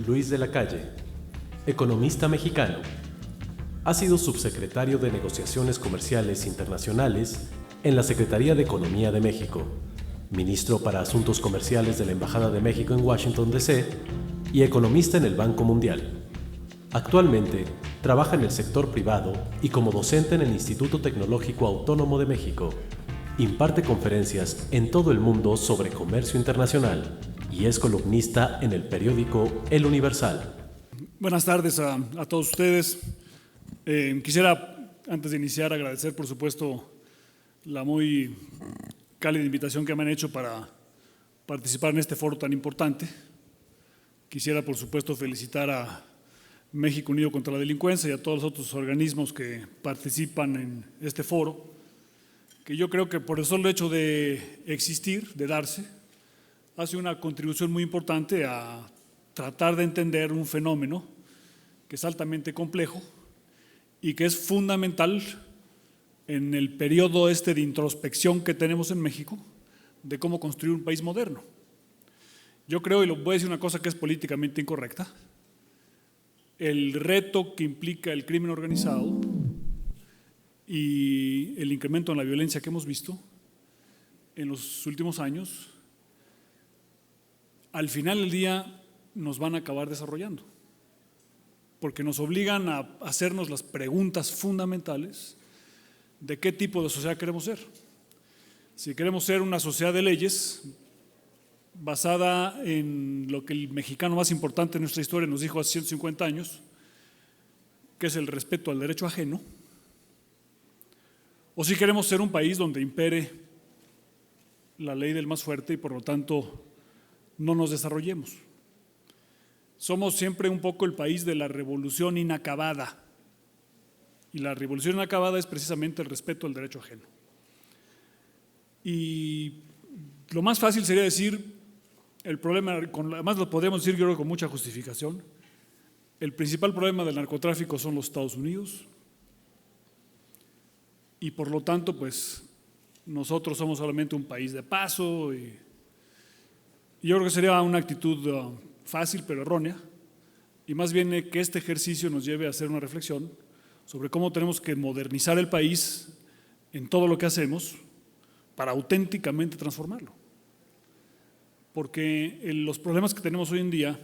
Luis de la Calle, economista mexicano. Ha sido subsecretario de Negociaciones Comerciales Internacionales en la Secretaría de Economía de México, ministro para Asuntos Comerciales de la Embajada de México en Washington, D.C. y economista en el Banco Mundial. Actualmente, trabaja en el sector privado y como docente en el Instituto Tecnológico Autónomo de México. Imparte conferencias en todo el mundo sobre comercio internacional y es columnista en el periódico El Universal. Buenas tardes a todos ustedes. Quisiera, antes de iniciar, agradecer, por supuesto, la muy cálida invitación que me han hecho para participar en este foro tan importante. Quisiera, por supuesto, felicitar a México Unido contra la Delincuencia y a todos los otros organismos que participan en este foro, que yo creo que por el solo hecho de existir, de darse, hace una contribución muy importante a tratar de entender un fenómeno que es altamente complejo y que es fundamental en el periodo de introspección que tenemos en México de cómo construir un país moderno. Yo creo, y lo voy a decir una cosa que es políticamente incorrecta, el reto que implica el crimen organizado y el incremento en la violencia que hemos visto en los últimos años, al final del día nos van a acabar desarrollando, porque nos obligan a hacernos las preguntas fundamentales de qué tipo de sociedad queremos ser. Si queremos ser una sociedad de leyes basada en lo que el mexicano más importante en nuestra historia nos dijo hace 150 años, que es el respeto al derecho ajeno, o si queremos ser un país donde impere la ley del más fuerte y por lo tanto no nos desarrollemos. Somos siempre un poco el país de la revolución inacabada, y la revolución inacabada es precisamente el respeto al derecho ajeno. Y lo más fácil sería decir, el problema, además lo podemos decir yo creo con mucha justificación, el principal problema del narcotráfico son los Estados Unidos y por lo tanto pues nosotros somos solamente un país de paso y yo creo que sería una actitud fácil pero errónea y más bien que este ejercicio nos lleve a hacer una reflexión sobre cómo tenemos que modernizar el país en todo lo que hacemos para auténticamente transformarlo. Porque los problemas que tenemos hoy en día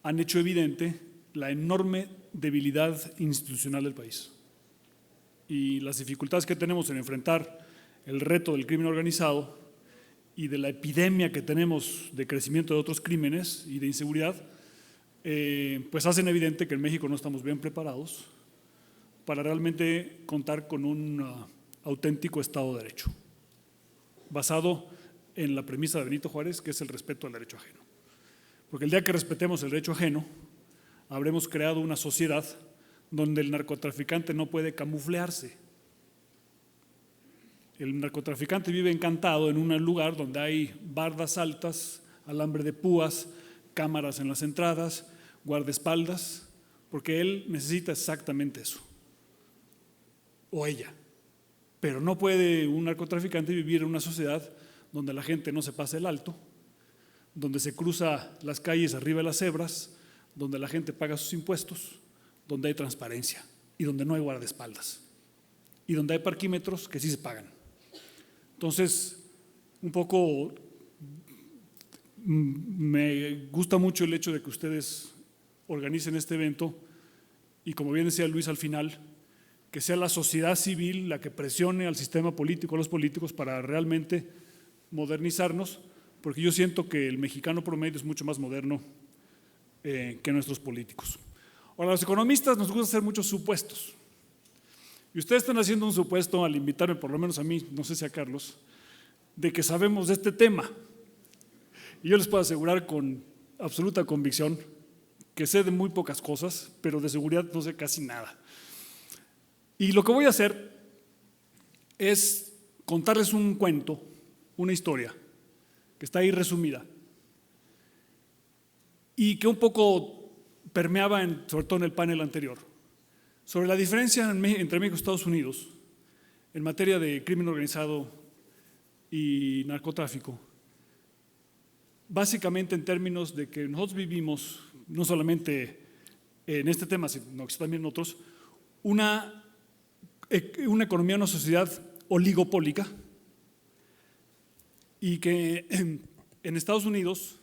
han hecho evidente la enorme debilidad institucional del país y las dificultades que tenemos en enfrentar el reto del crimen organizado y de la epidemia que tenemos de crecimiento de otros crímenes y de inseguridad, pues hacen evidente que en México no estamos bien preparados para realmente contar con un auténtico Estado de Derecho, basado en la premisa de Benito Juárez, que es el respeto al derecho ajeno. Porque el día que respetemos el derecho ajeno, habremos creado una sociedad donde el narcotraficante no puede camuflearse. El narcotraficante vive encantado en un lugar donde hay bardas altas, alambre de púas, cámaras en las entradas, guardaespaldas, porque él necesita exactamente eso, o ella. Pero no puede un narcotraficante vivir en una sociedad donde la gente no se pase el alto, donde se cruza las calles arriba de las cebras, donde la gente paga sus impuestos, donde hay transparencia y donde no hay guardaespaldas y donde hay parquímetros que sí se pagan. Entonces, un poco me gusta mucho el hecho de que ustedes organicen este evento y, como bien decía Luis al final, que sea la sociedad civil la que presione al sistema político, a los políticos, para realmente modernizarnos, porque yo siento que el mexicano promedio es mucho más moderno que nuestros políticos. Ahora, los economistas nos gusta hacer muchos supuestos, y ustedes están haciendo un supuesto al invitarme, por lo menos a mí, no sé si a Carlos, de que sabemos de este tema, y yo les puedo asegurar con absoluta convicción que sé de muy pocas cosas, pero de seguridad no sé casi nada. Y lo que voy a hacer es contarles un cuento, una historia, que está ahí resumida y que un poco permeaba, sobre todo en el panel anterior, sobre la diferencia entre México y Estados Unidos en materia de crimen organizado y narcotráfico, básicamente en términos de que nosotros vivimos, no solamente en este tema, sino que también en otros, una economía, una sociedad oligopólica, y que en Estados Unidos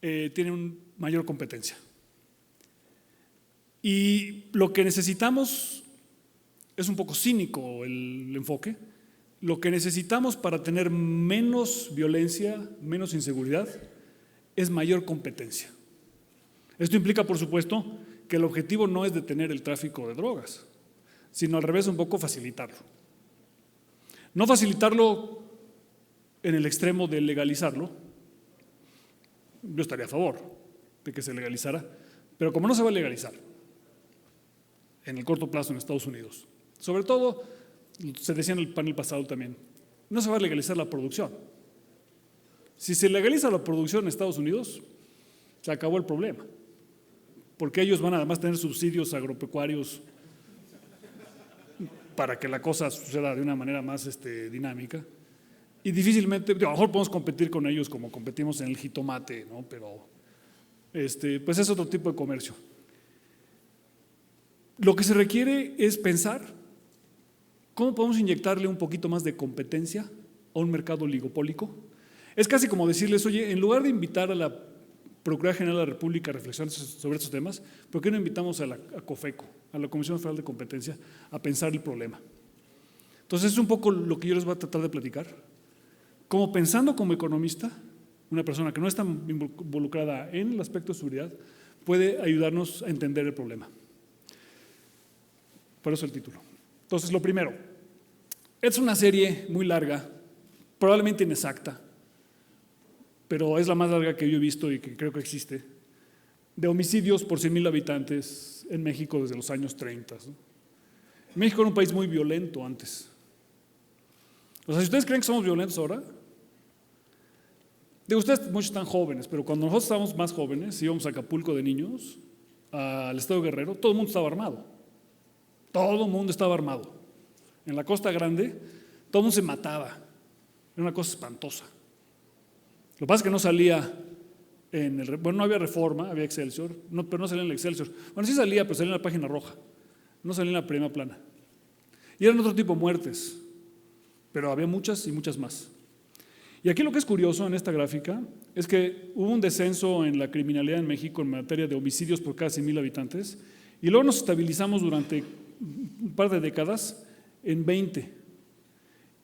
tienen mayor competencia. Y lo que necesitamos, es un poco cínico el enfoque, lo que necesitamos para tener menos violencia, menos inseguridad, es mayor competencia. Esto implica, por supuesto, que el objetivo no es detener el tráfico de drogas, sino al revés, un poco facilitarlo. No facilitarlo en el extremo de legalizarlo. Yo estaría a favor de que se legalizara, pero como no se va a legalizar en el corto plazo en Estados Unidos, sobre todo, se decía en el panel pasado también, no se va a legalizar la producción. Si se legaliza la producción en Estados Unidos, se acabó el problema, porque ellos van a además tener subsidios agropecuarios para que la cosa suceda de una manera más dinámica. Y difícilmente, a lo mejor podemos competir con ellos como competimos en el jitomate, ¿no? Pero pues es otro tipo de comercio. Lo que se requiere es pensar cómo podemos inyectarle un poquito más de competencia a un mercado oligopólico. Es casi como decirles, oye, en lugar de invitar a la Procuraduría General de la República a reflexionar sobre estos temas, ¿por qué no invitamos a COFECO, a la Comisión Federal de Competencia, a pensar el problema? Entonces es un poco lo que yo les voy a tratar de platicar. Como pensando como economista, una persona que no está involucrada en el aspecto de seguridad, puede ayudarnos a entender el problema. Por eso el título. Entonces, lo primero, es una serie muy larga, probablemente inexacta, pero es la más larga que yo he visto y que creo que existe, de homicidios por 100,000 habitantes en México desde los años 30. ¿No? México era un país muy violento antes. O sea, si ustedes creen que somos violentos ahora, digo, ustedes muchos están jóvenes, pero cuando nosotros estábamos más jóvenes, íbamos a Acapulco de niños, al estado de Guerrero, todo el mundo estaba armado. Todo el mundo estaba armado. En la Costa Grande, todo el mundo se mataba. Era una cosa espantosa. Lo que pasa es que no salía bueno, no había Reforma, había Excelsior, pero no salía en el Excelsior. Bueno, sí salía, pero salía en la página roja. No salía en la primera plana. Y eran otro tipo de muertes, pero había muchas y muchas más. Y aquí lo que es curioso en esta gráfica es que hubo un descenso en la criminalidad en México en materia de homicidios por cada 100,000 habitantes, y luego nos estabilizamos durante un par de décadas en 20.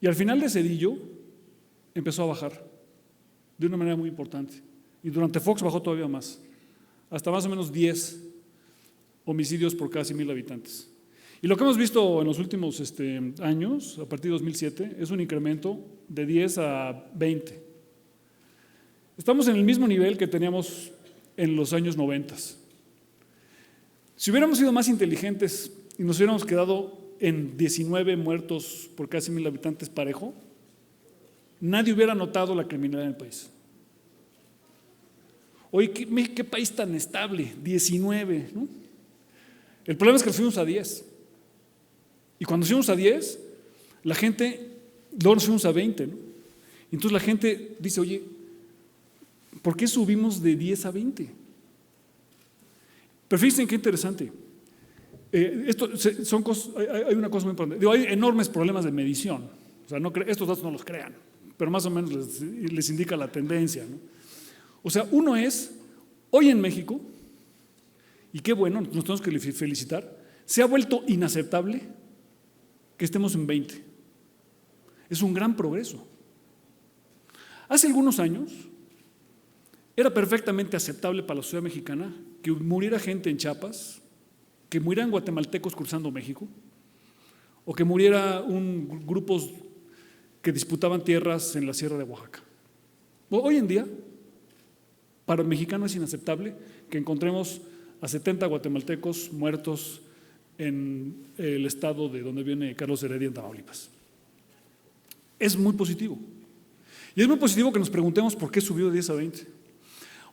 Y al final de Cedillo empezó a bajar de una manera muy importante. Y durante Fox bajó todavía más, hasta más o menos 10 homicidios por cada 100,000 habitantes. Y lo que hemos visto en los últimos años, a partir de 2007, es un incremento de 10 a 20. Estamos en el mismo nivel que teníamos en los años 90. Si hubiéramos sido más inteligentes y nos hubiéramos quedado en 19 muertos por cada 100,000 habitantes parejo, nadie hubiera notado la criminalidad en el país. Oye, ¿qué país tan estable? 19, ¿no? El problema es que nos fuimos a 10. Y cuando nos fuimos a 10, la gente, luego nos fuimos a 20, ¿no? Entonces la gente dice, oye, ¿por qué subimos de 10 a 20? Pero fíjense qué interesante. Hay una cosa muy importante. Hay enormes problemas de medición. O sea, estos datos no los crean, pero más o menos les indica la tendencia, ¿no? O sea, uno es, hoy en México, y qué bueno, nos tenemos que felicitar, se ha vuelto inaceptable que estemos en 20. Es un gran progreso. Hace algunos años era perfectamente aceptable para la sociedad mexicana que muriera gente en Chiapas, que murieran guatemaltecos cruzando México, o que murieran grupos que disputaban tierras en la Sierra de Oaxaca. Hoy en día, para el mexicano es inaceptable que encontremos a 70 guatemaltecos muertos en el estado de donde viene Carlos Heredia, en Tamaulipas. Es muy positivo. Y es muy positivo que nos preguntemos por qué subió de 10 a 20.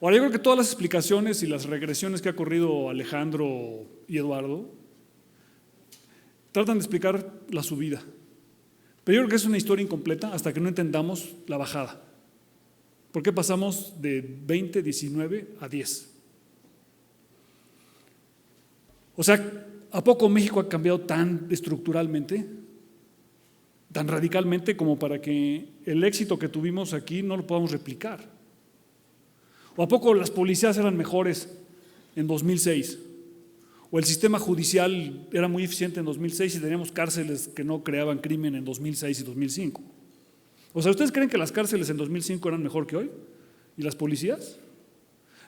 Ahora, yo creo que todas las explicaciones y las regresiones que ha corrido Alejandro y Eduardo tratan de explicar la subida. Pero yo creo que es una historia incompleta hasta que no entendamos la bajada. ¿Por qué pasamos de 20, 19 a 10? O sea, ¿a poco México ha cambiado tan estructuralmente, tan radicalmente como para que el éxito que tuvimos aquí no lo podamos replicar? ¿O a poco las policías eran mejores en 2006? ¿O el sistema judicial era muy eficiente en 2006 y teníamos cárceles que no creaban crimen en 2006 y 2005? O sea, ¿ustedes creen que las cárceles en 2005 eran mejor que hoy? ¿Y las policías?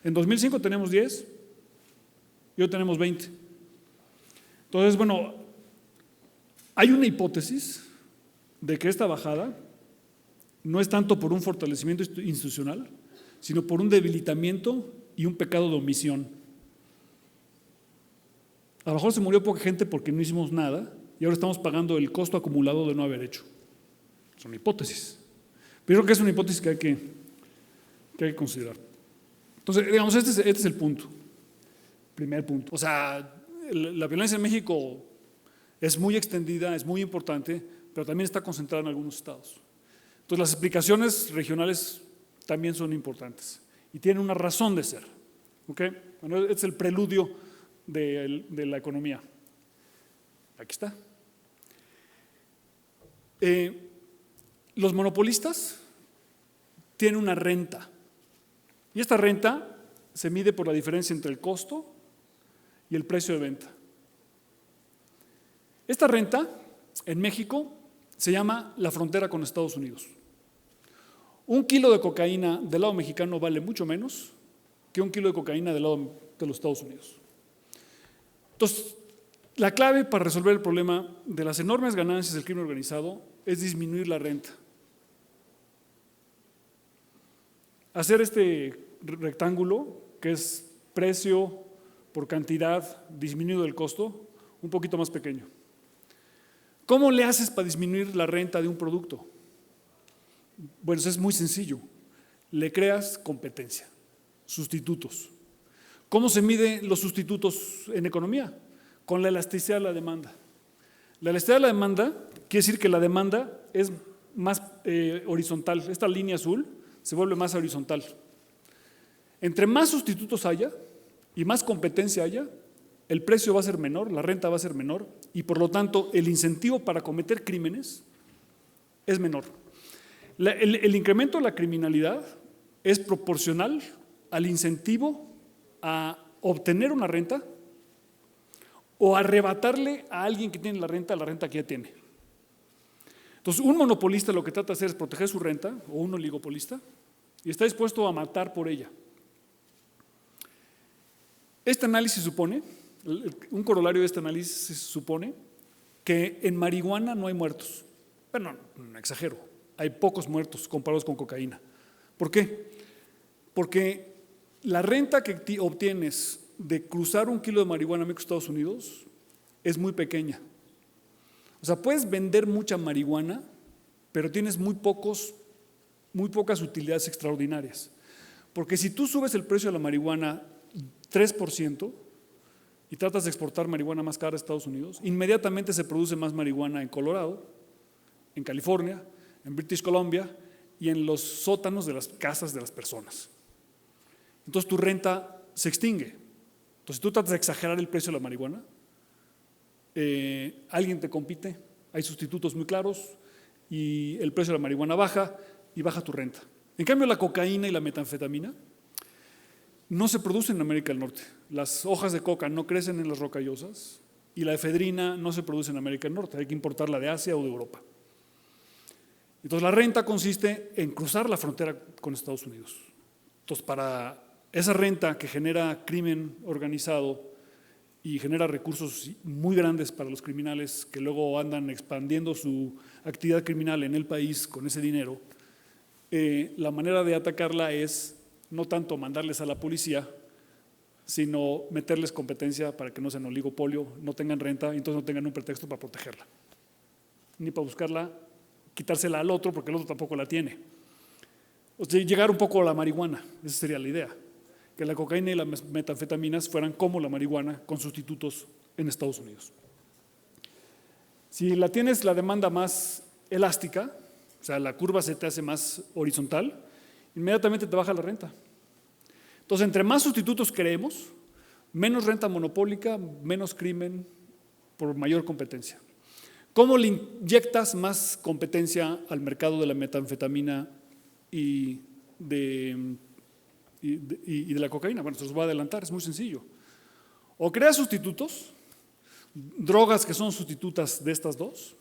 En 2005 teníamos 10 y hoy tenemos 20. Entonces, bueno, hay una hipótesis de que esta bajada no es tanto por un fortalecimiento institucional, sino por un debilitamiento y un pecado de omisión. A lo mejor se murió poca gente porque no hicimos nada y ahora estamos pagando el costo acumulado de no haber hecho. Son hipótesis. Pero creo que es una hipótesis que hay que considerar. Entonces, digamos, este es el punto. Primer punto. O sea, la violencia en México es muy extendida, es muy importante, pero también está concentrada en algunos estados. Entonces, las explicaciones regionales también son importantes y tienen una razón de ser. ¿Okay? Bueno, este es el preludio de la economía. Aquí está. Los monopolistas tienen una renta y esta renta se mide por la diferencia entre el costo y el precio de venta. Esta renta en México se llama la frontera con Estados Unidos. Un kilo de cocaína del lado mexicano vale mucho menos que un kilo de cocaína del lado de los Estados Unidos. Entonces, la clave para resolver el problema de las enormes ganancias del crimen organizado es disminuir la renta. Hacer este rectángulo, que es precio por cantidad disminuido del costo, un poquito más pequeño. ¿Cómo le haces para disminuir la renta de un producto? Bueno, eso es muy sencillo. Le creas competencia, sustitutos. ¿Cómo se miden los sustitutos en economía? Con la elasticidad de la demanda. La elasticidad de la demanda quiere decir que la demanda es más horizontal. Esta línea azul se vuelve más horizontal. Entre más sustitutos haya y más competencia haya, el precio va a ser menor, la renta va a ser menor y por lo tanto el incentivo para cometer crímenes es menor. El incremento de la criminalidad es proporcional al incentivo a obtener una renta o arrebatarle a alguien que tiene la renta que ya tiene. Entonces, un monopolista lo que trata de hacer es proteger su renta, o un oligopolista, y está dispuesto a matar por ella. Este análisis supone, un corolario de este análisis supone que en marihuana no hay muertos. Bueno, no exagero, hay pocos muertos comparados con cocaína. ¿Por qué? Porque la renta que obtienes de cruzar un kilo de marihuana a México-Estados Unidos es muy pequeña. O sea, puedes vender mucha marihuana, pero tienes muy pocas utilidades extraordinarias. Porque si tú subes el precio de la marihuana 3% y tratas de exportar marihuana más cara a Estados Unidos, inmediatamente se produce más marihuana en Colorado, en California, en British Columbia y en los sótanos de las casas de las personas. Entonces tu renta se extingue. Entonces, si tú tratas de exagerar el precio de la marihuana, alguien te compite, hay sustitutos muy claros y el precio de la marihuana baja y baja tu renta. En cambio, la cocaína y la metanfetamina no se producen en América del Norte. Las hojas de coca no crecen en las rocallosas y la efedrina no se produce en América del Norte, hay que importarla de Asia o de Europa. Entonces, la renta consiste en cruzar la frontera con Estados Unidos. Entonces, para esa renta que genera crimen organizado y genera recursos muy grandes para los criminales que luego andan expandiendo su actividad criminal en el país con ese dinero, la manera de atacarla es no tanto mandarles a la policía, sino meterles competencia para que no sean oligopolio, no tengan renta y entonces no tengan un pretexto para protegerla, ni para buscarla, quitársela al otro porque el otro tampoco la tiene. O sea, llegar un poco a la marihuana, esa sería la idea. Que la cocaína y las metanfetaminas fueran como la marihuana con sustitutos en Estados Unidos. Si la tienes la demanda más elástica, o sea, la curva se te hace más horizontal inmediatamente te baja la renta. Entonces, entre más sustitutos creemos, menos renta monopólica, menos crimen por mayor competencia. ¿Cómo le inyectas más competencia al mercado de la metanfetamina y de la cocaína? Bueno, se los voy a adelantar, es muy sencillo. O creas sustitutos, drogas que son sustitutas de estas dos,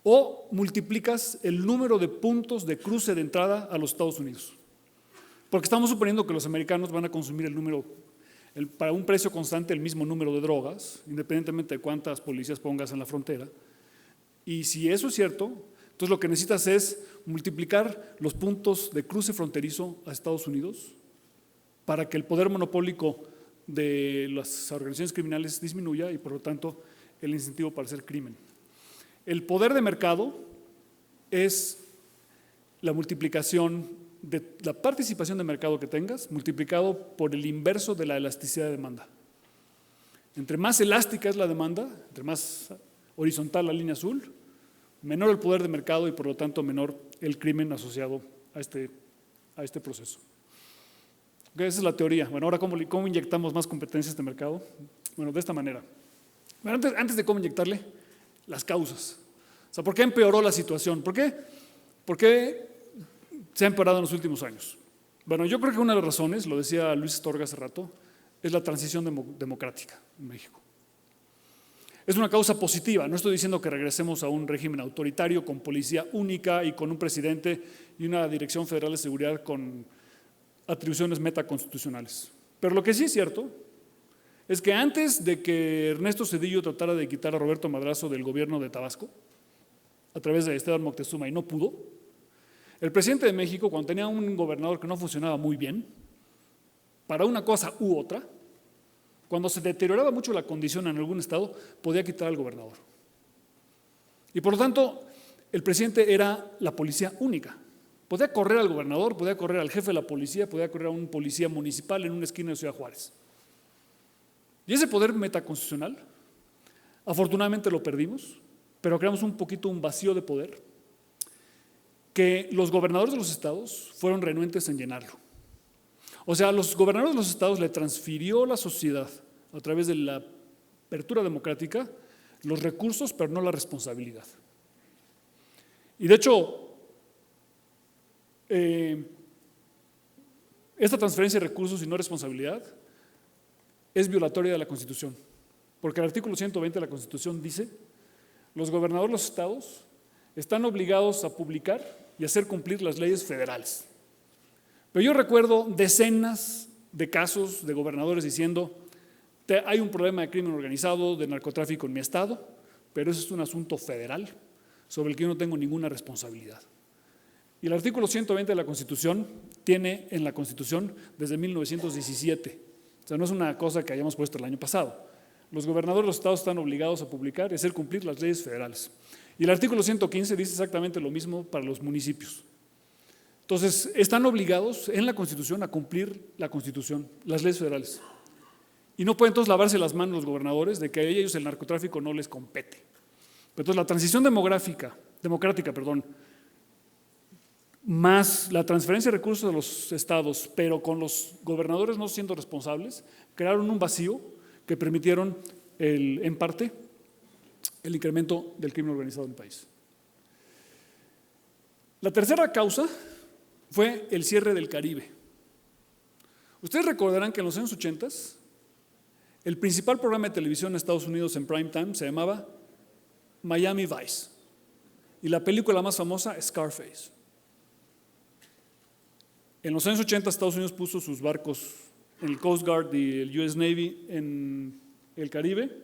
o multiplicas el número de puntos de cruce de entrada a los Estados Unidos. Porque estamos suponiendo que los americanos van a consumir para un precio constante el mismo número de drogas, independientemente de cuántas policías pongas en la frontera. Y si eso es cierto, entonces lo que necesitas es multiplicar los puntos de cruce fronterizo a Estados Unidos para que el poder monopólico de las organizaciones criminales disminuya y por lo tanto el incentivo para hacer crimen. El poder de mercado es la multiplicación de la participación de mercado que tengas multiplicado por el inverso de la elasticidad de demanda. Entre más elástica es la demanda, entre más horizontal la línea azul, menor el poder de mercado y por lo tanto menor el crimen asociado a este proceso. Okay, esa es la teoría. Bueno, ahora ¿cómo inyectamos más competencia a este mercado? Bueno, de esta manera. Bueno, antes de cómo inyectarle, las causas. O sea, ¿por qué empeoró la situación? ¿Por qué se ha empeorado en los últimos años? Bueno, yo creo que una de las razones, lo decía Luis Astorga hace rato, es la transición democrática en México. Es una causa positiva, no estoy diciendo que regresemos a un régimen autoritario con policía única y con un presidente y una Dirección Federal de Seguridad con atribuciones metaconstitucionales. Pero lo que sí es cierto es que antes de que Ernesto Zedillo tratara de quitar a Roberto Madrazo del gobierno de Tabasco, a través de Esteban Moctezuma y no pudo, el presidente de México, cuando tenía un gobernador que no funcionaba muy bien, para una cosa u otra, cuando se deterioraba mucho la condición en algún estado, podía quitar al gobernador. Y por lo tanto, el presidente era la policía única. Podía correr al gobernador, podía correr al jefe de la policía, podía correr a un policía municipal en una esquina de Ciudad Juárez. Y ese poder metaconstitucional, afortunadamente lo perdimos, pero creamos un vacío de poder que los gobernadores de los estados fueron renuentes en llenarlo. O sea, los gobernadores de los estados le transfirió la sociedad a través de la apertura democrática los recursos, pero no la responsabilidad. Y de hecho, esta transferencia de recursos y no responsabilidad es violatoria de la Constitución, porque el artículo 120 de la Constitución dice: los gobernadores de los estados están obligados a publicar y hacer cumplir las leyes federales. Pero yo recuerdo decenas de casos de gobernadores diciendo: hay un problema de crimen organizado, de narcotráfico en mi estado, pero eso es un asunto federal sobre el que yo no tengo ninguna responsabilidad. Y el artículo 120 de la Constitución tiene en la Constitución desde 1917. O sea, no es una cosa que hayamos puesto el año pasado. Los gobernadores de los estados están obligados a publicar y hacer cumplir las leyes federales. Y el artículo 115 dice exactamente lo mismo para los municipios. Entonces, están obligados en la Constitución a cumplir la Constitución, las leyes federales. Y no pueden entonces lavarse las manos los gobernadores de que a ellos el narcotráfico no les compete. Pero entonces, la transición democrática, más la transferencia de recursos a los estados, pero con los gobernadores no siendo responsables, crearon un vacío que permitieron, en parte, el incremento del crimen organizado en el país. La tercera causa fue el cierre del Caribe. Ustedes recordarán que en los años 80 el principal programa de televisión en Estados Unidos en prime time se llamaba Miami Vice y la película más famosa, Scarface. En los años 80 Estados Unidos puso sus barcos en el Coast Guard y el US Navy en el Caribe.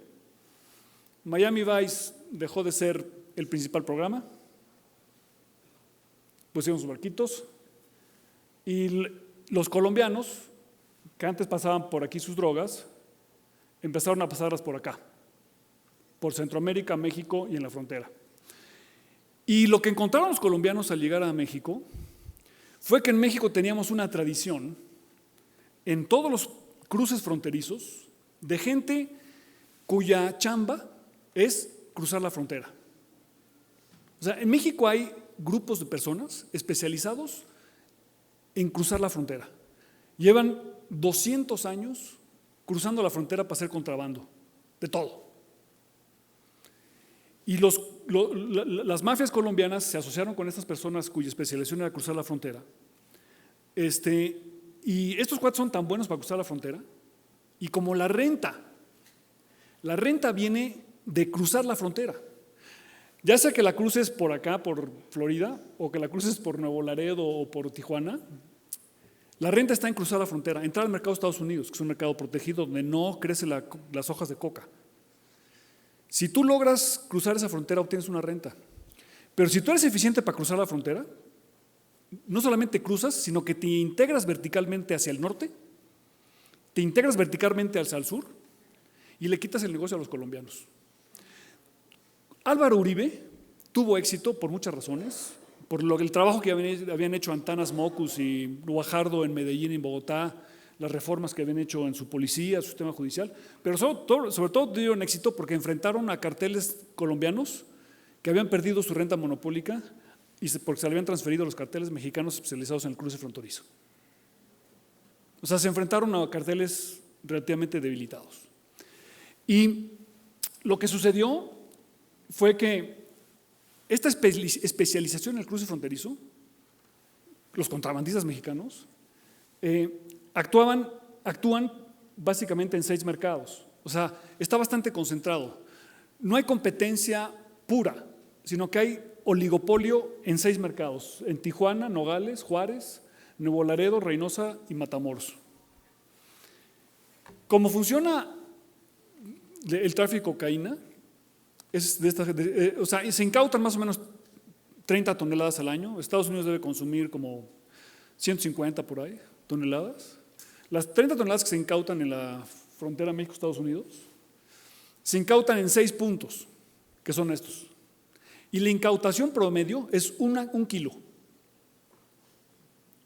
Miami Vice dejó de ser el principal programa, pusieron sus barquitos y los colombianos, que antes pasaban por aquí sus drogas, empezaron a pasarlas por acá, por Centroamérica, México y en la frontera. Y lo que encontraron los colombianos al llegar a México fue que en México teníamos una tradición en todos los cruces fronterizos de gente cuya chamba es cruzar la frontera. O sea, en México hay grupos de personas especializados en cruzar la frontera. Llevan 200 años cruzando la frontera para hacer contrabando, de todo. Y las mafias colombianas se asociaron con estas personas cuya especialización era cruzar la frontera. Y estos cuates son tan buenos para cruzar la frontera, y como la renta viene de cruzar la frontera. Ya sea que la cruces por acá, por Florida, o que la cruces por Nuevo Laredo o por Tijuana, la renta está en cruzar la frontera, entrar al mercado de Estados Unidos, que es un mercado protegido donde no crecen las hojas de coca. Si tú logras cruzar esa frontera, obtienes una renta. Pero si tú eres eficiente para cruzar la frontera, no solamente cruzas, sino que te integras verticalmente hacia el norte, te integras verticalmente hacia el sur y le quitas el negocio a los colombianos. Álvaro Uribe tuvo éxito por muchas razones, por el trabajo que habían hecho Antanas Mockus y Guajardo en Medellín y en Bogotá, las reformas que habían hecho en su policía, su sistema judicial, pero sobre todo tuvieron éxito porque enfrentaron a carteles colombianos que habían perdido su renta monopólica y porque se le habían transferido a los carteles mexicanos especializados en el cruce fronterizo. O sea, se enfrentaron a carteles relativamente debilitados. Y lo que sucedió fue que esta especialización en el cruce fronterizo, los contrabandistas mexicanos, actúan básicamente en 6 mercados. O sea, está bastante concentrado. No hay competencia pura, sino que hay oligopolio en 6 mercados: en Tijuana, Nogales, Juárez, Nuevo Laredo, Reynosa y Matamoros. ¿Cómo funciona el tráfico de cocaína? O sea, se incautan más o menos 30 toneladas al año. Estados Unidos debe consumir como 150 por ahí toneladas. Las 30 toneladas que se incautan en la frontera México-Estados Unidos se incautan en 6 puntos, que son estos. Y la incautación promedio es un kilo.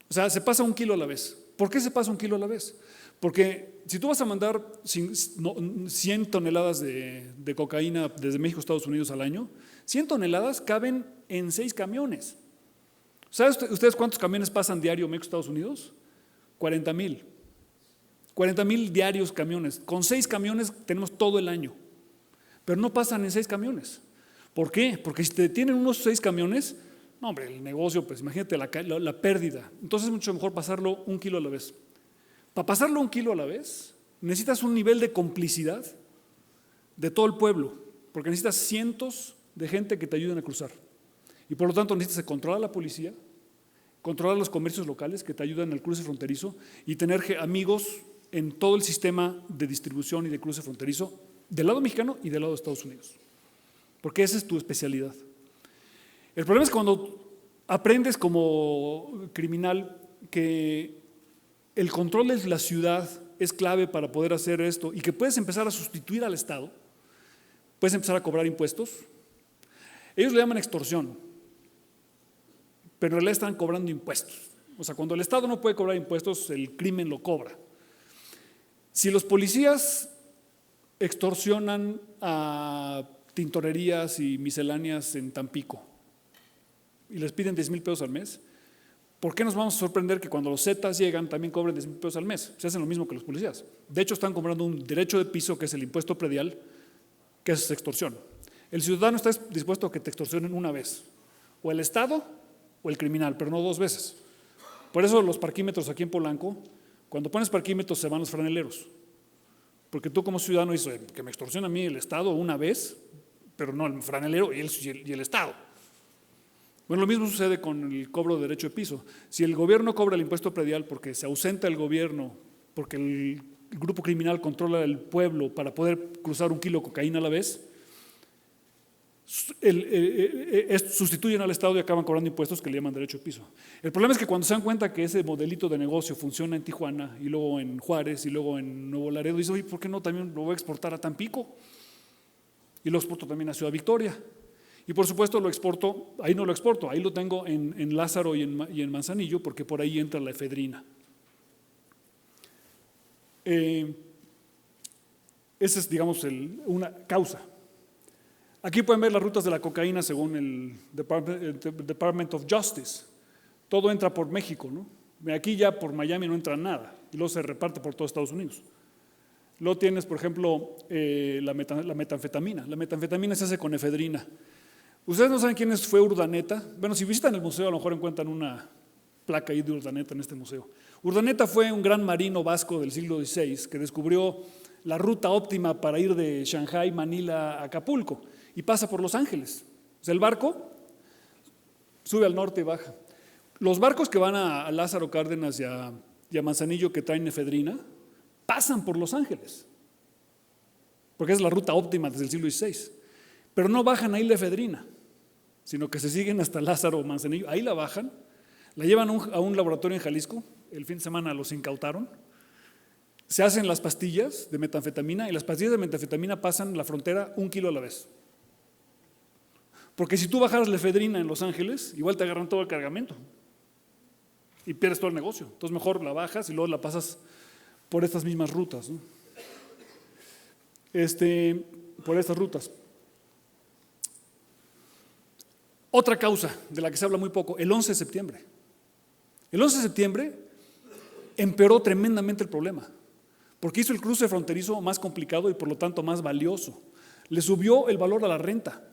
O sea, se pasa 1 kilo a la vez. ¿Por qué se pasa 1 kilo a la vez? Porque si tú vas a mandar 100 toneladas de cocaína desde México a Estados Unidos al año, 100 toneladas caben en 6 camiones. ¿Saben ustedes cuántos camiones pasan diario México a Estados Unidos? 40,000. 40,000 diarios camiones. Con 6 camiones tenemos todo el año. Pero no pasan en 6 camiones. ¿Por qué? Porque si te tienen unos 6 camiones, no, hombre, el negocio, pues imagínate la pérdida. Entonces es mucho mejor pasarlo 1 kilo a la vez. Para pasarlo 1 kilo a la vez, necesitas un nivel de complicidad de todo el pueblo, porque necesitas cientos de gente que te ayuden a cruzar. Y por lo tanto necesitas controlar a la policía, controlar los comercios locales que te ayudan en el cruce fronterizo y tener amigos en todo el sistema de distribución y de cruce fronterizo del lado mexicano y del lado de Estados Unidos, porque esa es tu especialidad. El problema es cuando aprendes como criminal que el control de la ciudad es clave para poder hacer esto y que puedes empezar a sustituir al Estado, puedes empezar a cobrar impuestos. Ellos le llaman extorsión, pero en realidad están cobrando impuestos. O sea, cuando el Estado no puede cobrar impuestos, el crimen lo cobra. Si los policías extorsionan a tintorerías y misceláneas en Tampico y les piden 10,000 pesos al mes, ¿por qué nos vamos a sorprender que cuando los Zetas llegan también cobren 10,000 pesos al mes? Se hacen lo mismo que los policías. De hecho, están cobrando un derecho de piso, que es el impuesto predial, que es extorsión. El ciudadano está dispuesto a que te extorsionen una vez, o el Estado o el criminal, pero no 2 veces. Por eso los parquímetros aquí en Polanco, cuando pones parquímetros se van los franeleros, porque tú como ciudadano dices que me extorsiona a mí el Estado una vez, pero no el franelero y el Estado. Bueno, lo mismo sucede con el cobro de derecho de piso. Si el gobierno cobra el impuesto predial porque se ausenta el gobierno, porque el grupo criminal controla el pueblo para poder cruzar 1 kilo de cocaína a la vez, sustituyen al Estado y acaban cobrando impuestos que le llaman derecho de piso. El problema es que cuando se dan cuenta que ese modelito de negocio funciona en Tijuana y luego en Juárez y luego en Nuevo Laredo, dicen, oye, ¿por qué no también lo voy a exportar a Tampico? Y lo exporto también a Ciudad Victoria. Y por supuesto lo exporto, ahí no lo exporto, ahí lo tengo en Lázaro y en Manzanillo, porque por ahí entra la efedrina. Esa es, digamos, una causa. Aquí pueden ver las rutas de la cocaína según el Department of Justice. Todo entra por México, ¿no? Aquí ya por Miami no entra nada y luego se reparte por todo Estados Unidos. Luego tienes, por ejemplo, la metanfetamina. La metanfetamina se hace con efedrina. ¿Ustedes no saben quién fue Urdaneta? Bueno, si visitan el museo a lo mejor encuentran una placa ahí de Urdaneta en este museo. Urdaneta fue un gran marino vasco del siglo XVI que descubrió la ruta óptima para ir de Shanghái, Manila a Acapulco y pasa por Los Ángeles. O sea, el barco sube al norte y baja. Los barcos que van a Lázaro Cárdenas y a Manzanillo que traen efedrina pasan por Los Ángeles, porque es la ruta óptima desde el siglo XVI. Pero no bajan ahí la efedrina, sino que se siguen hasta Lázaro o Manzanillo. Ahí la bajan, la llevan a un laboratorio en Jalisco, el fin de semana los incautaron, se hacen las pastillas de metanfetamina y las pastillas de metanfetamina pasan la frontera 1 kilo a la vez. Porque si tú bajaras la efedrina en Los Ángeles, igual te agarran todo el cargamento y pierdes todo el negocio. Entonces mejor la bajas y luego la pasas por estas mismas rutas, ¿no? Por estas rutas. Otra causa de la que se habla muy poco, el 11 de septiembre. El 11 de septiembre empeoró tremendamente el problema, porque hizo el cruce fronterizo más complicado y por lo tanto más valioso. Le subió el valor a la renta.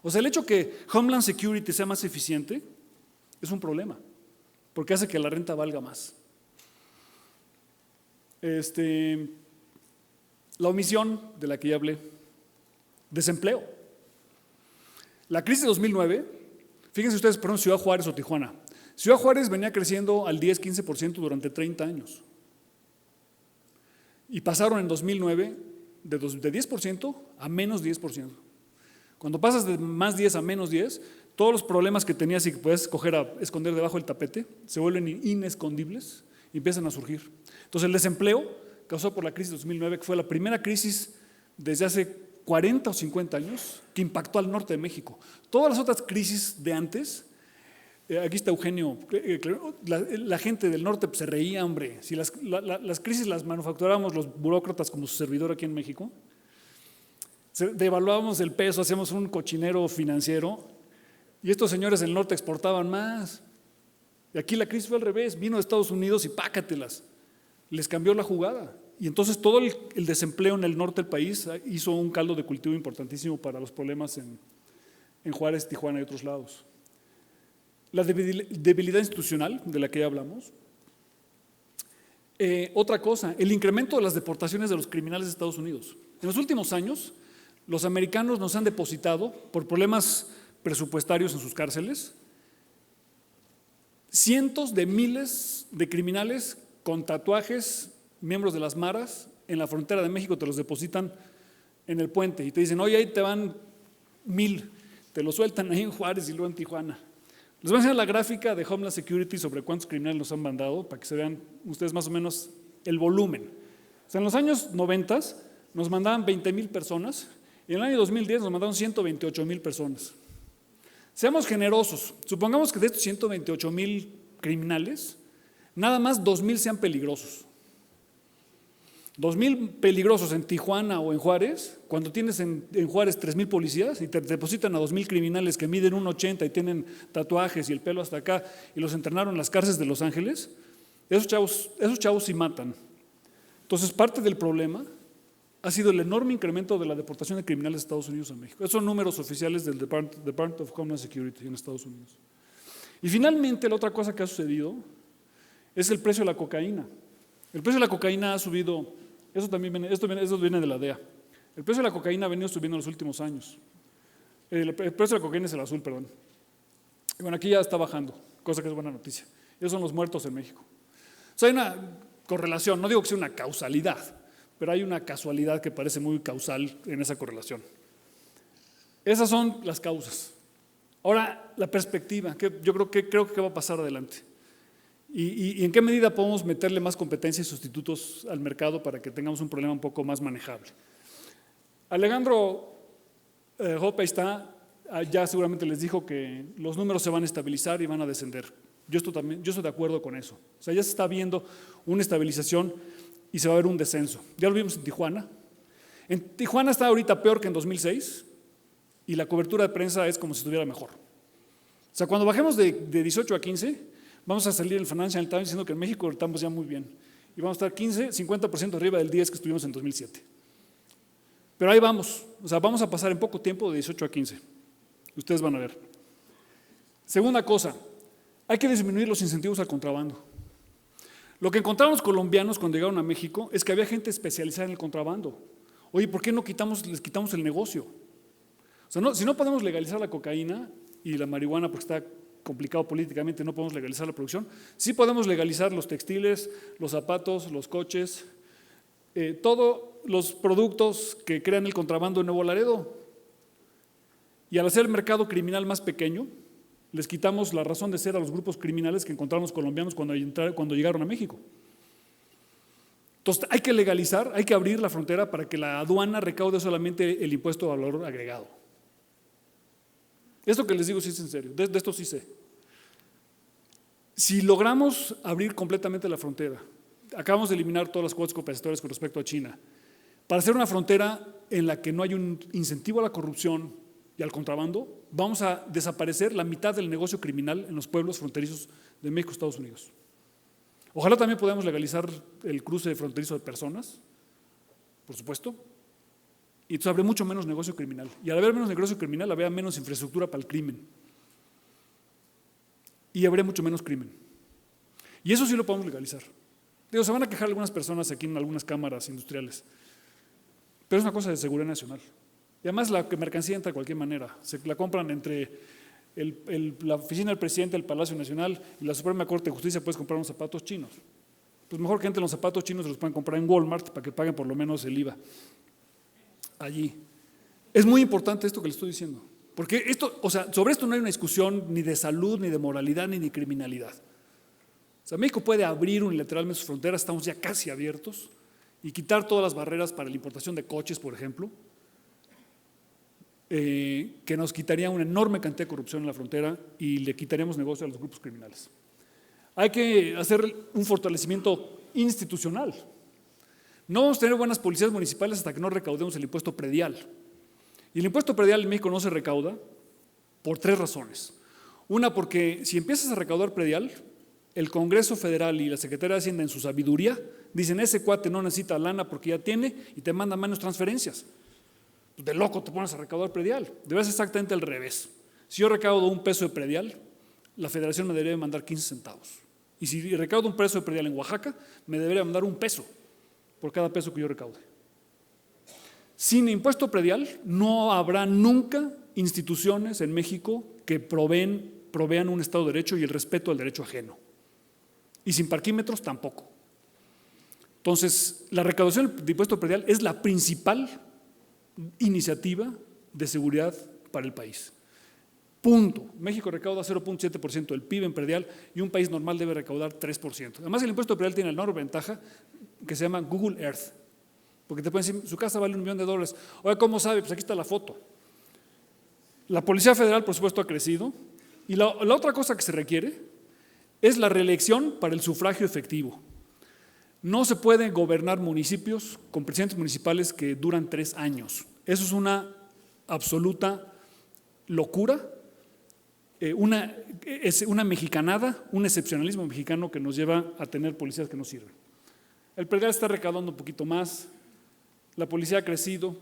O sea, el hecho que Homeland Security sea más eficiente es un problema, porque hace que la renta valga más. La omisión de la que ya hablé, desempleo. La crisis de 2009, fíjense ustedes, por ejemplo, Ciudad Juárez o Tijuana. Ciudad Juárez venía creciendo al 10-15% durante 30 años. Y pasaron en 2009 de 10% a menos 10%. Cuando pasas de más 10 a menos 10, todos los problemas que tenías y que puedes esconder debajo del tapete se vuelven inescondibles y empiezan a surgir. Entonces el desempleo causado por la crisis de 2009, que fue la primera crisis desde hace 40 o 50 años que impactó al norte de México. Todas las otras crisis de antes, aquí está Eugenio, la gente del norte se reía, hombre. Si las crisis las manufacturábamos los burócratas como su servidor aquí en México, devaluábamos el peso, hacíamos un cochinero financiero y estos señores del norte exportaban más. Y aquí la crisis fue al revés, vino de Estados Unidos y pácatelas. Les cambió la jugada. Y entonces todo el desempleo en el norte del país hizo un caldo de cultivo importantísimo para los problemas en Juárez, Tijuana y otros lados. La debilidad institucional, de la que ya hablamos. Otra cosa, el incremento de las deportaciones de los criminales de Estados Unidos. En los últimos años, los americanos nos han depositado, por problemas presupuestarios en sus cárceles, cientos de miles de criminales con tatuajes, miembros de las maras, en la frontera de México te los depositan en el puente y te dicen, oye, ahí te van 1000, te los sueltan ahí en Juárez y luego en Tijuana. Les voy a enseñar la gráfica de Homeland Security sobre cuántos criminales nos han mandado para que se vean ustedes más o menos el volumen. O sea, en los años 90 nos mandaban 20,000 personas y en el año 2010 nos mandaron 128,000 personas. Seamos generosos, supongamos que de estos 128,000 criminales, nada más 2,000 sean peligrosos. 2,000 peligrosos en Tijuana o en Juárez, cuando tienes en Juárez 3,000 policías y te depositan a 2,000 criminales que miden 1,80 y tienen tatuajes y el pelo hasta acá y los entrenaron en las cárceles de Los Ángeles, esos chavos sí matan. Entonces parte del problema ha sido el enorme incremento de la deportación de criminales de Estados Unidos a México. Esos son números oficiales del Department of Homeland Security en Estados Unidos. Y finalmente la otra cosa que ha sucedido es el precio de la cocaína. El precio de la cocaína ha subido, eso viene de la DEA. El precio de la cocaína ha venido subiendo en los últimos años. El precio de la cocaína es el azul, perdón. Y bueno, aquí ya está bajando, cosa que es buena noticia. Esos son los muertos en México. O sea, hay una correlación, no digo que sea una causalidad, pero hay una casualidad que parece muy causal en esa correlación. Esas son las causas. Ahora, la perspectiva, creo que va a pasar adelante. ¿Y en qué medida podemos meterle más competencia y sustitutos al mercado para que tengamos un problema un poco más manejable? Alejandro Hoppe ya seguramente les dijo que los números se van a estabilizar y van a descender. Yo estoy de acuerdo con eso. O sea, ya se está viendo una estabilización y se va a ver un descenso. Ya lo vimos en Tijuana. En Tijuana está ahorita peor que en 2006 y la cobertura de prensa es como si estuviera mejor. O sea, cuando bajemos de 18 a 15, Vamos a salir en el Financial Times diciendo que en México estamos ya muy bien. Y vamos a estar 50% arriba del 10 que estuvimos en 2007. Pero ahí vamos. O sea, vamos a pasar en poco tiempo de 18 a 15. Ustedes van a ver. Segunda cosa, hay que disminuir los incentivos al contrabando. Lo que encontraron los colombianos cuando llegaron a México es que había gente especializada en el contrabando. Oye, ¿por qué no les quitamos el negocio? O sea, si no podemos legalizar la cocaína y la marihuana porque está complicado políticamente, no podemos legalizar la producción, sí podemos legalizar los textiles, los zapatos, los coches, todos los productos que crean el contrabando en Nuevo Laredo. Y al hacer el mercado criminal más pequeño, les quitamos la razón de ser a los grupos criminales que encontraron los colombianos cuando llegaron a México. Entonces hay que legalizar, hay que abrir la frontera para que la aduana recaude solamente el impuesto de valor agregado. Esto que les digo sí es en serio, de esto sí sé. Si logramos abrir completamente la frontera, acabamos de eliminar todas las cuotas compensatorias con respecto a China, para hacer una frontera en la que no hay un incentivo a la corrupción y al contrabando, vamos a desaparecer la mitad del negocio criminal en los pueblos fronterizos de México y Estados Unidos. Ojalá también podamos legalizar el cruce fronterizo de personas, por supuesto, y entonces habrá mucho menos negocio criminal. Y al haber menos negocio criminal, habrá menos infraestructura para el crimen. Y habrá mucho menos crimen. Y eso sí lo podemos legalizar. Digo, se van a quejar algunas personas aquí en algunas cámaras industriales, pero es una cosa de seguridad nacional. Y además la mercancía entra de cualquier manera. Se la compran entre la oficina del presidente del Palacio Nacional y la Suprema Corte de Justicia. Puedes comprar unos zapatos chinos. Pues mejor que entren los zapatos chinos, se los pueden comprar en Walmart para que paguen por lo menos el IVA allí. Es muy importante esto que les estoy diciendo, porque sobre esto no hay una discusión ni de salud, ni de moralidad, ni de criminalidad. O sea, México puede abrir unilateralmente sus fronteras, estamos ya casi abiertos, y quitar todas las barreras para la importación de coches, por ejemplo, que nos quitaría una enorme cantidad de corrupción en la frontera y le quitaríamos negocio a los grupos criminales. Hay que hacer un fortalecimiento institucional. No vamos a tener buenas policías municipales hasta que no recaudemos el impuesto predial. Y el impuesto predial en México no se recauda por 3 razones. Una, porque si empiezas a recaudar predial, el Congreso Federal y la Secretaría de Hacienda en su sabiduría dicen: ese cuate no necesita lana porque ya tiene y te manda menos transferencias. De loco te pones a recaudar predial. Debe ser exactamente al revés. Si yo recaudo un peso de predial, la Federación me debería mandar 15 centavos. Y si recaudo un peso de predial en Oaxaca, me debería mandar 1 peso por cada peso que yo recaude. Sin impuesto predial no habrá nunca instituciones en México que provean un Estado de Derecho y el respeto al derecho ajeno. Y sin parquímetros tampoco. Entonces, la recaudación de impuesto predial es la principal iniciativa de seguridad para el país. Punto. México recauda 0.7% del PIB en predial y un país normal debe recaudar 3%. Además, el impuesto predial tiene la enorme ventaja que se llama Google Earth, porque te pueden decir: su casa vale $1 millón. Oye, ¿cómo sabe? Pues aquí está la foto. La Policía Federal, por supuesto, ha crecido, y la otra cosa que se requiere es la reelección para el sufragio efectivo. No se pueden gobernar municipios con presidentes municipales que duran 3 años. Eso es una absoluta locura, una mexicanada, un excepcionalismo mexicano que nos lleva a tener policías que no sirven. El predial está recaudando un poquito más, la policía ha crecido,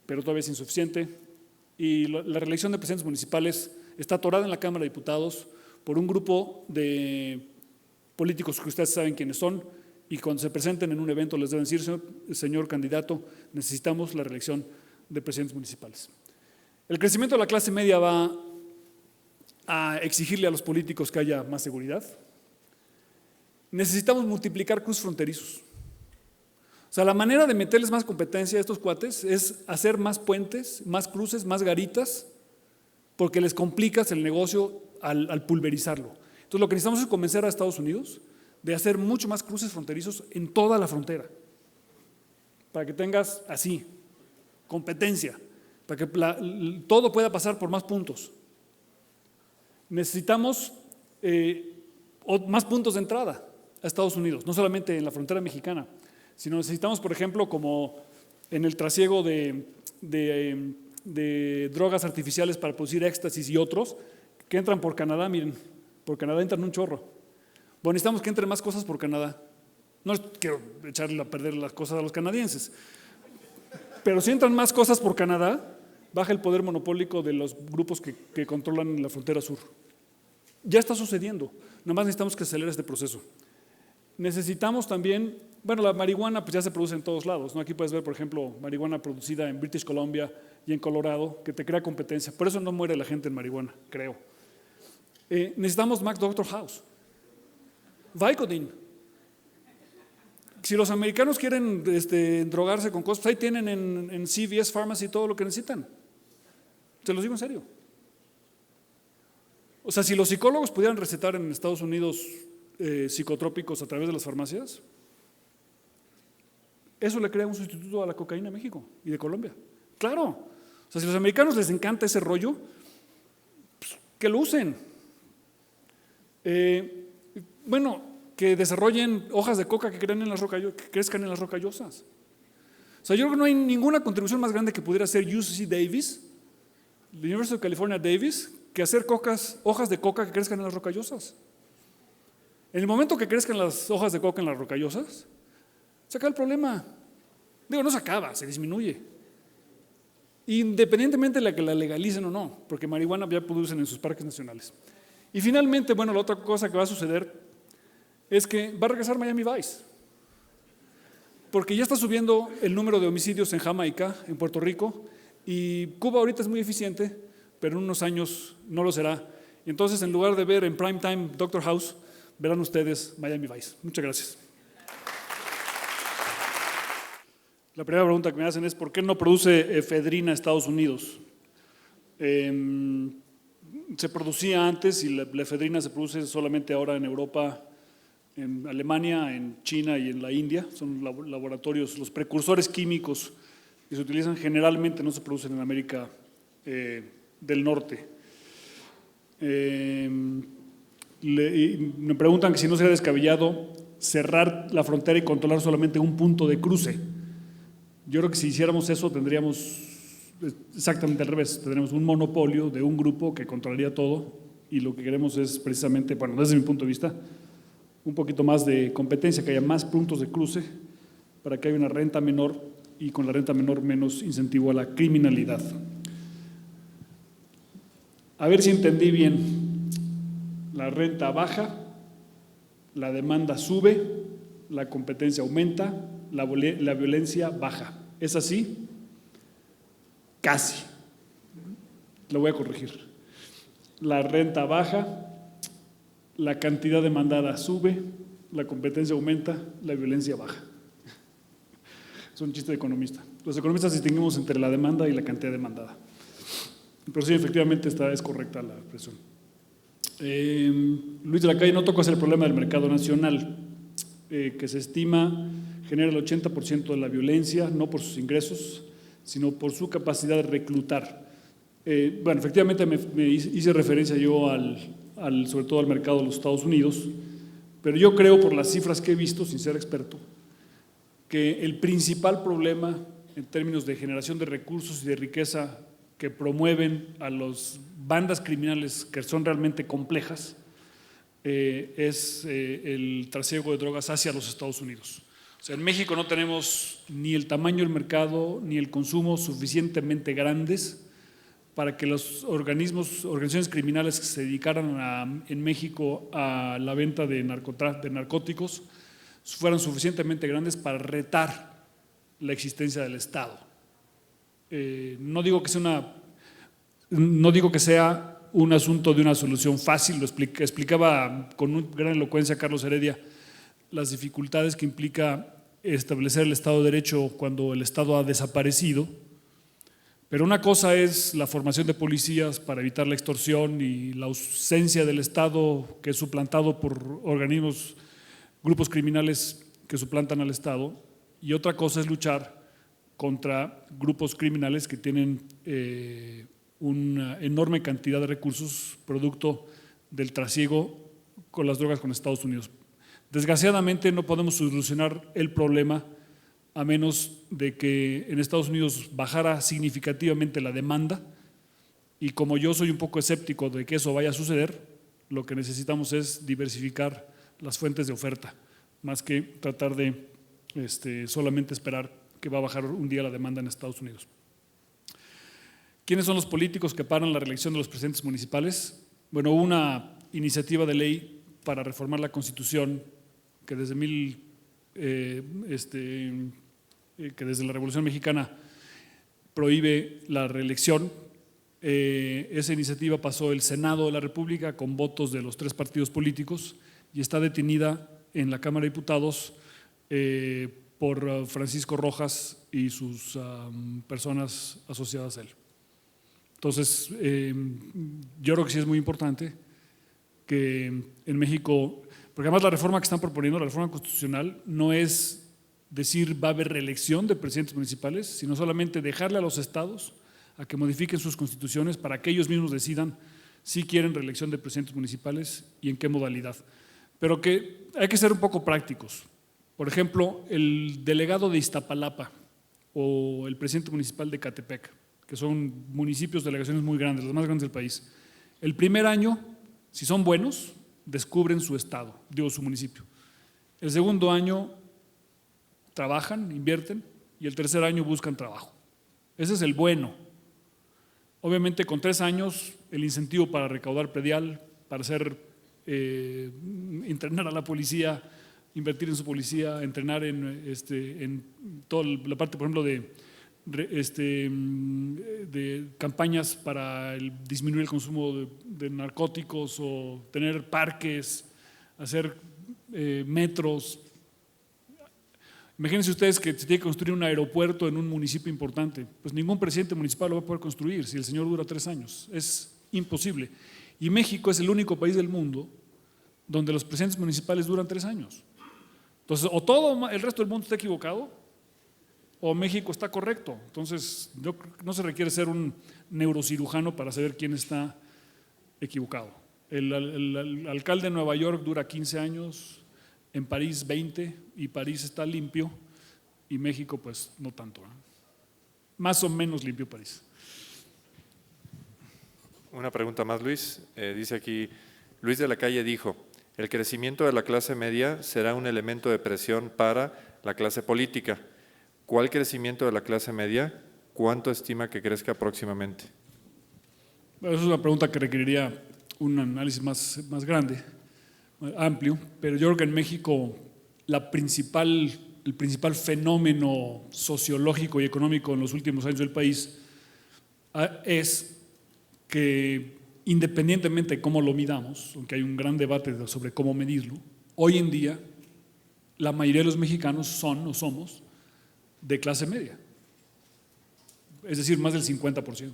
pero todavía es insuficiente, y la reelección de presidentes municipales está atorada en la Cámara de Diputados por un grupo de políticos que ustedes saben quiénes son, y cuando se presenten en un evento les deben decir: señor candidato, necesitamos la reelección de presidentes municipales. El crecimiento de la clase media va a exigirle a los políticos que haya más seguridad. Necesitamos multiplicar cruces fronterizos. O sea, la manera de meterles más competencia a estos cuates es hacer más puentes, más cruces, más garitas, porque les complicas el negocio al pulverizarlo. Entonces, lo que necesitamos es convencer a Estados Unidos de hacer mucho más cruces fronterizos en toda la frontera, para que tengas así, competencia, para que todo pueda pasar por más puntos. Necesitamos más puntos de entrada a Estados Unidos, no solamente en la frontera mexicana, sino necesitamos, por ejemplo, como en el trasiego de drogas artificiales para producir éxtasis y otros, que entran por Canadá. Miren, por Canadá entran un chorro. Bueno, necesitamos que entren más cosas por Canadá. No quiero echarle a perder las cosas a los canadienses, pero si entran más cosas por Canadá, baja el poder monopólico de los grupos que controlan la frontera sur. Ya está sucediendo, nada más necesitamos que acelere este proceso. Necesitamos también, bueno, la marihuana pues ya se produce en todos lados, ¿no? Aquí puedes ver, por ejemplo, marihuana producida en British Columbia y en Colorado, que te crea competencia. Por eso no muere la gente en marihuana, creo. Necesitamos Mac Doctor House, Vicodin. Si los americanos quieren drogarse con cosas, pues ahí tienen en CVS Pharmacy todo lo que necesitan. Se los digo en serio. O sea, si los psicólogos pudieran recetar en Estados Unidos psicotrópicos a través de las farmacias, eso le crea un sustituto a la cocaína en México y de Colombia. Claro. O sea, si a los americanos les encanta ese rollo, pues, que lo usen. Bueno, que desarrollen hojas de coca que crezcan en las rocallosas. O sea, yo creo que no hay ninguna contribución más grande que pudiera hacer UC Davis, la University of California Davis, que hacer hojas de coca que crezcan en las rocallosas. En el momento que crezcan las hojas de coca en las rocallosas, se acaba el problema. Digo, no se acaba, se disminuye. Independientemente de que la legalicen o no, porque marihuana ya producen en sus parques nacionales. Y finalmente, bueno, la otra cosa que va a suceder es que va a regresar Miami Vice, porque ya está subiendo el número de homicidios en Jamaica, en Puerto Rico, y Cuba ahorita es muy eficiente, pero en unos años no lo será. Y entonces, en lugar de ver en prime time Doctor House, verán ustedes Miami Vice. Muchas gracias. La primera pregunta que me hacen es ¿por qué no produce efedrina Estados Unidos? Se producía antes y la efedrina se produce solamente ahora en Europa, en Alemania, en China y en la India. Son laboratorios, los precursores químicos que se utilizan generalmente no se producen en América del Norte. Me preguntan que si no sería descabellado cerrar la frontera y controlar solamente un punto de cruce. Yo creo que si hiciéramos eso tendríamos exactamente al revés, tendríamos un monopolio de un grupo que controlaría todo y lo que queremos es precisamente, bueno, desde mi punto de vista, un poquito más de competencia, que haya más puntos de cruce para que haya una renta menor y con la renta menor menos incentivo a la criminalidad. A ver si entendí bien. La renta baja, la demanda sube, la competencia aumenta, la violencia baja. ¿Es así? Casi. Lo voy a corregir. La renta baja, la cantidad demandada sube, la competencia aumenta, la violencia baja. Es un chiste de economista. Los economistas distinguimos entre la demanda y la cantidad demandada. Pero sí, efectivamente es correcta la expresión. Luis de la Calle no tocó el problema del mercado nacional, que se estima genera el 80% de la violencia, no por sus ingresos, sino por su capacidad de reclutar. Bueno, efectivamente me hice referencia yo sobre todo al mercado de los Estados Unidos, pero yo creo, por las cifras que he visto, sin ser experto, que el principal problema en términos de generación de recursos y de riqueza que promueven a las bandas criminales que son realmente complejas es el trasiego de drogas hacia los Estados Unidos. O sea, en México no tenemos ni el tamaño del mercado ni el consumo suficientemente grandes para que las organizaciones criminales que se dedicaran en México a la venta de narcóticos fueran suficientemente grandes para retar la existencia del Estado. No digo que sea un asunto de una solución fácil, lo explicaba con gran elocuencia Carlos Heredia las dificultades que implica establecer el Estado de Derecho cuando el Estado ha desaparecido. Pero una cosa es la formación de policías para evitar la extorsión y la ausencia del Estado que es suplantado por grupos criminales que suplantan al Estado, y otra cosa es luchar contra grupos criminales que tienen una enorme cantidad de recursos producto del trasiego con las drogas con Estados Unidos. Desgraciadamente no podemos solucionar el problema a menos de que en Estados Unidos bajara significativamente la demanda, y como yo soy un poco escéptico de que eso vaya a suceder, lo que necesitamos es diversificar las fuentes de oferta, más que tratar de solamente esperar que va a bajar un día la demanda en Estados Unidos. ¿Quiénes son los políticos que paran la reelección de los presidentes municipales? Bueno, hubo una iniciativa de ley para reformar la Constitución que desde la Revolución Mexicana prohíbe la reelección. Esa iniciativa pasó el Senado de la República con votos de los 3 partidos políticos y está detenida en la Cámara de Diputados por Francisco Rojas y sus personas asociadas a él. Entonces, yo creo que sí es muy importante que en México, porque además la reforma que están proponiendo, la reforma constitucional, no es decir va a haber reelección de presidentes municipales, sino solamente dejarle a los estados a que modifiquen sus constituciones para que ellos mismos decidan si quieren reelección de presidentes municipales y en qué modalidad. Pero que hay que ser un poco prácticos. Por ejemplo, el delegado de Iztapalapa o el presidente municipal de Ecatepec, que son municipios, delegaciones muy grandes, las más grandes del país. El primer año, si son buenos, descubren su estado, su municipio. El segundo año trabajan, invierten, y el tercer año buscan trabajo. Ese es el bueno. Obviamente con 3 años el incentivo para recaudar predial, para entrenar a la policía, invertir en su policía, entrenar en toda la parte, por ejemplo, de campañas para disminuir el consumo de narcóticos o tener parques, hacer metros. Imagínense ustedes que se tiene que construir un aeropuerto en un municipio importante. Pues ningún presidente municipal lo va a poder construir si el señor dura 3 años. Es imposible. Y México es el único país del mundo donde los presidentes municipales duran 3 años. Entonces, o todo el resto del mundo está equivocado o México está correcto. Entonces, no se requiere ser un neurocirujano para saber quién está equivocado. El alcalde de Nueva York dura 15 años, en París 20, y París está limpio, y México pues no tanto, ¿eh? Más o menos limpio París. Una pregunta más, Luis. Dice aquí, Luis de la Calle dijo, el crecimiento de la clase media será un elemento de presión para la clase política. ¿Cuál crecimiento de la clase media? ¿Cuánto estima que crezca próximamente? Bueno, esa es una pregunta que requeriría un análisis más grande, amplio, pero yo creo que en México el principal fenómeno sociológico y económico en los últimos años del país es que, independientemente de cómo lo midamos, aunque hay un gran debate sobre cómo medirlo, hoy en día la mayoría de los mexicanos son o somos de clase media, es decir, más del 50%.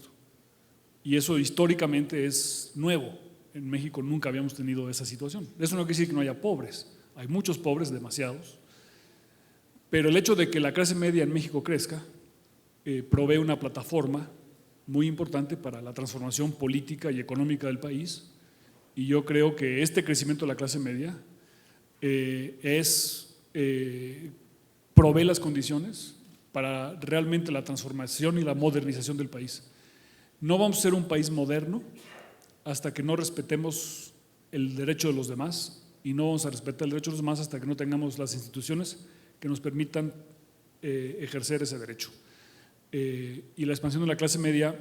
Y eso históricamente es nuevo. En México nunca habíamos tenido esa situación. Eso no quiere decir que no haya pobres, hay muchos pobres, demasiados, pero el hecho de que la clase media en México crezca provee una plataforma muy importante para la transformación política y económica del país, y yo creo que este crecimiento de la clase media provee las condiciones para realmente la transformación y la modernización del país. No vamos a ser un país moderno hasta que no respetemos el derecho de los demás, y no vamos a respetar el derecho de los demás hasta que no tengamos las instituciones que nos permitan ejercer ese derecho. Y la expansión de la clase media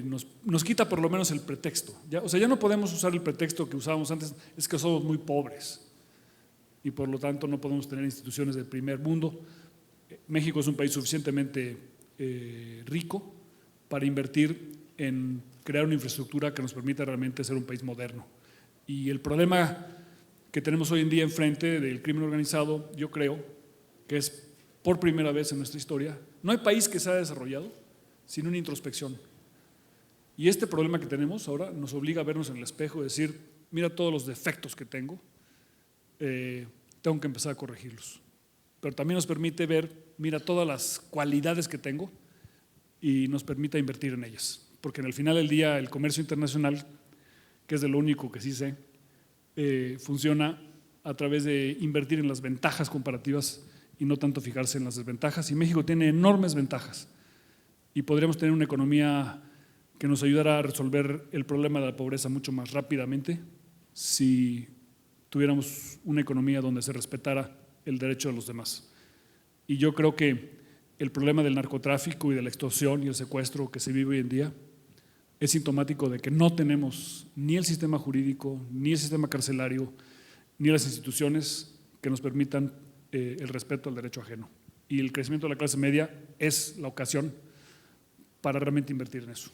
nos quita por lo menos el pretexto. Ya no podemos usar el pretexto que usábamos antes, es que somos muy pobres y por lo tanto no podemos tener instituciones del primer mundo. México es un país suficientemente rico para invertir en crear una infraestructura que nos permita realmente ser un país moderno. Y el problema que tenemos hoy en día enfrente del crimen organizado, yo creo que es por primera vez en nuestra historia, no hay país que se haya desarrollado sin una introspección. Y este problema que tenemos ahora nos obliga a vernos en el espejo y decir, mira todos los defectos que tengo, tengo que empezar a corregirlos. Pero también nos permite ver, mira todas las cualidades que tengo y nos permite invertir en ellas. Porque en el final del día el comercio internacional, que es de lo único que sí sé, funciona a través de invertir en las ventajas comparativas y no tanto fijarse en las desventajas. Y México tiene enormes ventajas y podríamos tener una economía que nos ayudara a resolver el problema de la pobreza mucho más rápidamente si tuviéramos una economía donde se respetara el derecho de los demás. Y yo creo que el problema del narcotráfico y de la extorsión y el secuestro que se vive hoy en día es sintomático de que no tenemos ni el sistema jurídico, ni el sistema carcelario, ni las instituciones que nos permitan el respeto al derecho ajeno. Y el crecimiento de la clase media es la ocasión para realmente invertir en eso.